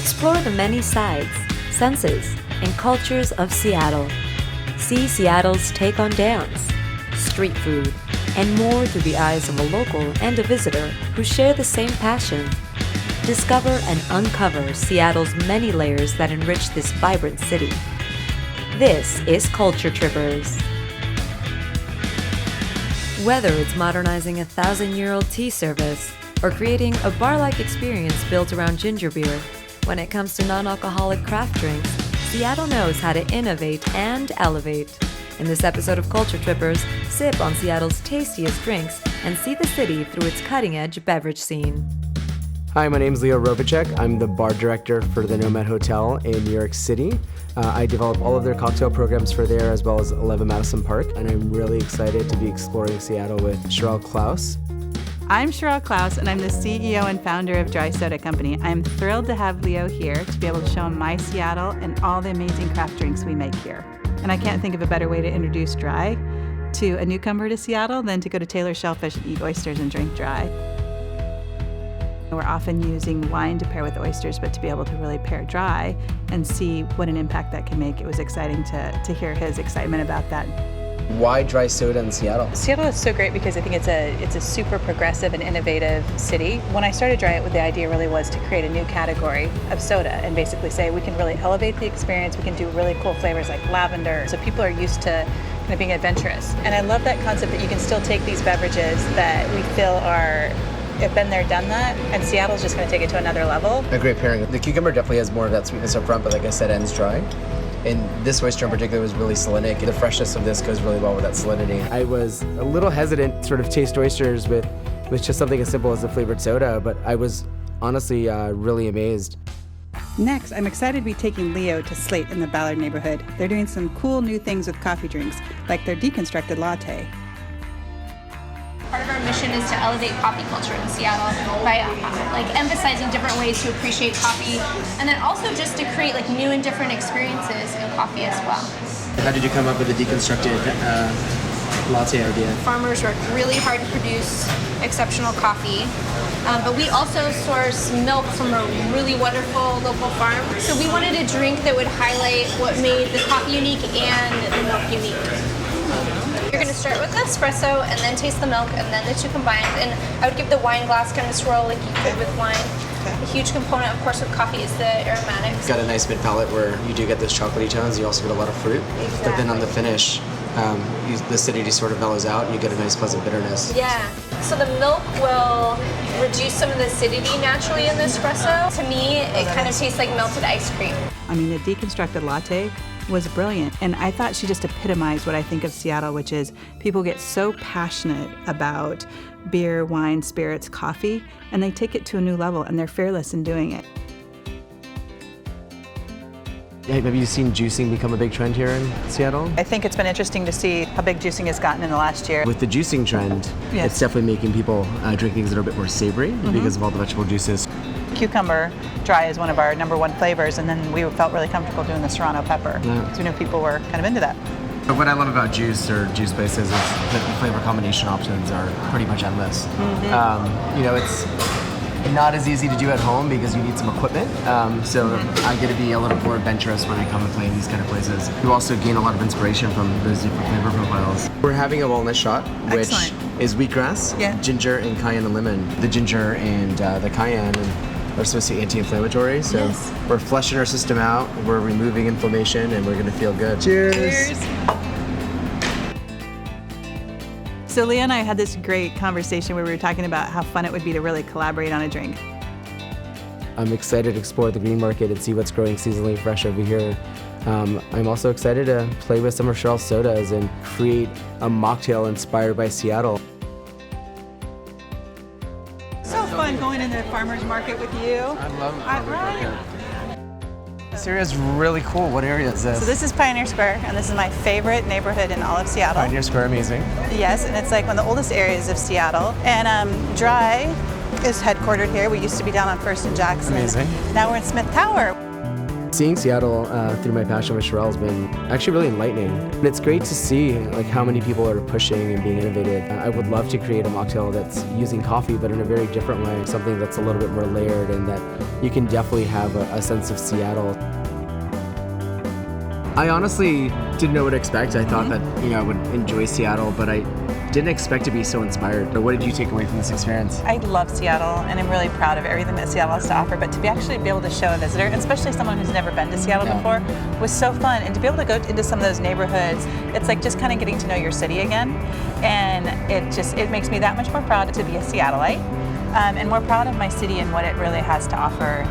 Explore the many sides, senses, and cultures of Seattle. See Seattle's take on dance, street food, and more through the eyes of a local and a visitor who share the same passion. Discover and uncover Seattle's many layers that enrich this vibrant city. This is Culture Trippers. Whether it's modernizing a 1,000-year-old tea service or creating a bar-like experience built around ginger beer, when it comes to non-alcoholic craft drinks, Seattle knows how to innovate and elevate. In this episode of Culture Trippers, sip on Seattle's tastiest drinks and see the city through its cutting-edge beverage scene. Hi, my name is Leo Robicek. I'm the bar director for the Nomad Hotel in New York City. I develop all of their cocktail programs for there as well as 11 Madison Park, and I'm really excited to be exploring Seattle with Cheryl Klaus. I'm Cheryl Klaus, and I'm the CEO and founder of Dry Soda Company. I'm thrilled to have Leo here to be able to show him my Seattle and all the amazing craft drinks we make here. And I can't think of a better way to introduce Dry to a newcomer to Seattle than to go to Taylor's SHELLFISH and eat oysters and drink Dry. We're often using wine to pair with oysters, but to be able to really pair Dry and see what an impact that can make, it was exciting to hear his excitement about that. Why dry soda in Seattle? Seattle is so great because I think it's a super progressive and innovative city. When I started Dry It, the idea really was to create a new category of soda and basically say we can really elevate the experience, we can do really cool flavors like lavender. So people are used to kind of being adventurous. And I love that concept that you can still take these beverages that we feel have been there, done that, and Seattle's just going to take it to another level. A great pairing. The cucumber definitely has more of that sweetness up front, but like I said, ends dry. And this oyster in particular was really salinic. The freshness of this goes really well with that salinity. I was a little hesitant to sort of taste oysters with just something as simple as a flavored soda, but I was honestly really amazed. Next, I'm excited to be taking Leo to Slate in the Ballard neighborhood. They're doing some cool new things with coffee drinks, like their DECONSTRUCTED latte. Part of our mission is to elevate coffee culture in Seattle by emphasizing different ways to appreciate coffee, and then also just to create new and different experiences in coffee as well. How did you come up with the deconstructed latte idea? Farmers work really hard to produce exceptional coffee, but we also source milk from a really wonderful local farm. So we wanted a drink that would highlight what made the coffee unique and the milk unique. You're going to start with the espresso and then taste the milk and then the two combined. And I would give the wine glass kind of swirl like you could with wine. A huge component, of course, with coffee is the aromatics. It's got a nice mid-palate where you do get those chocolatey tones. You also get a lot of fruit. Exactly. But then on the finish, the acidity sort of mellows out and you get a nice pleasant bitterness. Yeah. So the milk will reduce some of the acidity naturally in the espresso. To me, it kind of tastes like melted ice cream. I mean, the deconstructed latte was brilliant, and I thought she just epitomized what I think of Seattle, which is people get so passionate about beer, wine, spirits, coffee, and they take it to a new level, and they're fearless in doing it. Have you seen juicing become a big trend here in Seattle? I think it's been interesting to see how big juicing has gotten in the last year. With the juicing trend, Yes. It's definitely making people drink things that are a bit more savory because of all the vegetable juices. Cucumber dry is one of our #1 flavors, and then we felt really comfortable doing the serrano pepper. Yeah. So we knew people were kind of into that. But what I love about juice or juice places is that the flavor combination options are pretty much endless. It's not as easy to do at home because you need some equipment. So I get to be a little more adventurous when I come and play in these kind of places. You also gain a lot of inspiration from those different flavor profiles. We're having a walnut shot, which Excellent. is wheatgrass, ginger, and cayenne and lemon. The ginger and the cayenne are supposed to be anti-inflammatory, so we're flushing our system out, we're removing inflammation, and we're gonna feel good. Cheers! So Leah and I had this great conversation where we were talking about how fun it would be to really collaborate on a drink. I'm excited to explore the green market and see what's growing seasonally fresh over here. I'm also excited to play with some of Cheryl's sodas and create a mocktail inspired by Seattle. So fun going in the farmer's market with you. I love it. Right. This area is really cool. What area is this? So this is Pioneer Square, and this is my favorite neighborhood in all of Seattle. Pioneer Square, amazing. Yes, and it's like one of the oldest areas of Seattle. And Dry is headquartered here. We used to be down on First and Jackson. Amazing. Now we're in Smith Tower. Seeing Seattle through my passion with SHRUBS has been actually really enlightening. And it's great to see like how many people are pushing and being innovative. I would love to create a mocktail that's using coffee but in a very different way, something that's a little bit more layered and that you can definitely have a sense of Seattle. I honestly didn't know what to expect. I thought that I would enjoy Seattle, but I didn't expect to be so inspired. What did you take away from this experience? I love Seattle, and I'm really proud of everything that Seattle has to offer, but to actually be able to show a visitor, especially someone who's never been to Seattle before, was so fun. And to be able to go into some of those neighborhoods, it's like just kind of getting to know your city again. And it makes me that much more proud to be a Seattleite, and more proud of my city and what it really has to offer.